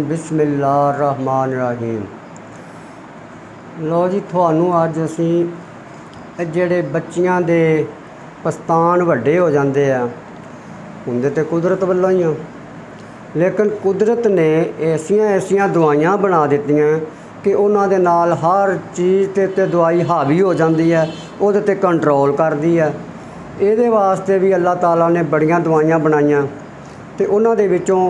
बिस्मिल्लाहिर्रहमानिर्रहीम। लो जी, थानू अज असी जेड़े बच्चियां दे पस्तान वड्डे हो जाते हैं उनके तो कुदरत वालों ही आ, लेकिन कुदरत ने ऐसियां ऐसियां दवाइयां बना दित्तियां कि उन्होंने नाल हर चीज़ ते दवाई हावी हो जाती है, वो ते कंट्रोल करती है। ये वास्ते भी अल्लाह ताला ने बड़ियां दवाइयां बनाइयां ते उन्हां दे विचों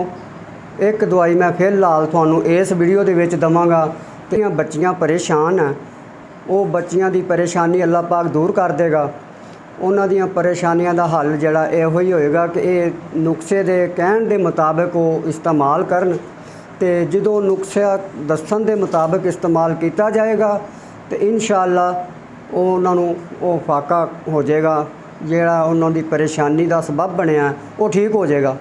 एक दवाई मैं फिलहाल थानू इस वीडियो दे विच दवांगा। ते बच्चियां परेशान हैं, वो बच्चियां दी परेशानी अल्लाह पाक दूर कर देगा। उन्हां दियां परेशानियां दा हल जिहड़ा इहो ही होएगा कि ये नुस्खे दे कहण दे मुताबिक वो इस्तेमाल करन ते जदों नुस्खा दस्सण दे मुताबिक इस्तेमाल किया जाएगा तो इंशाअल्लाह उन्हां नूं वो फाका हो जाएगा, जिहड़ा उन्हां दी परेशानी दा सबब बनिया वो ठीक हो जाएगा।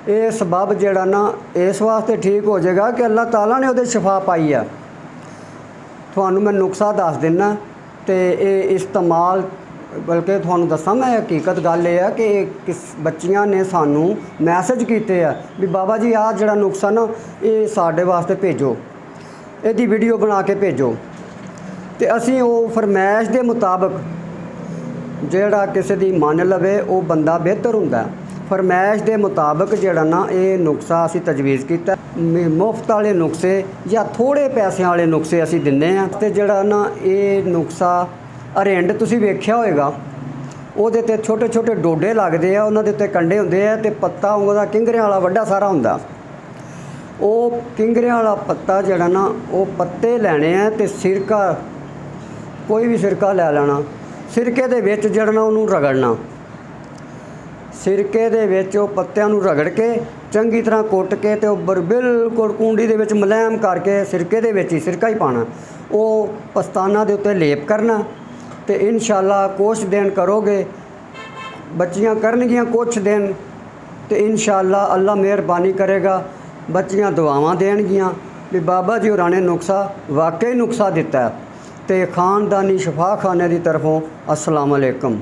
ये सबब जिहड़ा ना इस वास्ते ठीक हो जाएगा कि अल्लाह ताला ने उहदे शफा पाई है। थानू मैं नुस्खा दस दिना तो ये इस्तेमाल, बल्कि थानू दसा मैं हकीकत गल ये है कि किस बच्चियां ने सानू मैसेज किए है भी बाबा जी आ जिहड़ा नुस्खा ना ये साडे वास्ते भेजो, इहदी वीडियो बना के भेजो। तो असी वो फरमैश के मुताबिक जिहड़ा किसी दी मन लवे वो बंदा बेहतर हुंदा। फरमैश के मुताबिक जिहड़ा ना ये नुस्खा असी तजवीज़ किया, मुफ्त वाले नुस्खे या थोड़े पैसों वाले नुस्खे असी दिन्ने आ। ते जिहड़ा ना ये नुस्खा अरेंड तुसीं वेख्या होएगा, उहदे ते छोटे छोटे डोडे लगदे आ, उन्हां दे उत्ते कंडे हुंदे आ ते पत्ता उहदा किंगरें वाला वड्डा सारा हुंदा। वो किंगरें वाला पत्ता जिहड़ा ना वो पत्ते लैणे आ ते सिरका, कोई भी सिरका लै लैना, सिरके दे विच जिहड़ा ना उहनूं रगड़ना, सिरके दे विच वो पत्तिआं नूं रगड़ के चंगी तरह कुट के ते बिल्कुल कूंडी दे विच मुलायम करके सिरके दे विच ही सिरका ही पाना, वो पस्ताना दे उत्ते लेप करना। तो इंशाअल्लाह कुछ दिन करोगे, बच्चियां करनगियां कुछ दिन, तो इंशाअल्लाह अल्लाह मेहरबानी करेगा, बच्चियां दुआवां देणगियां भी बाबा जी होरां ने नुस्खा वाकई नुस्खा दिता है। तो खानदानी शफा खाने की तरफों अस्सलाम वालेकुम।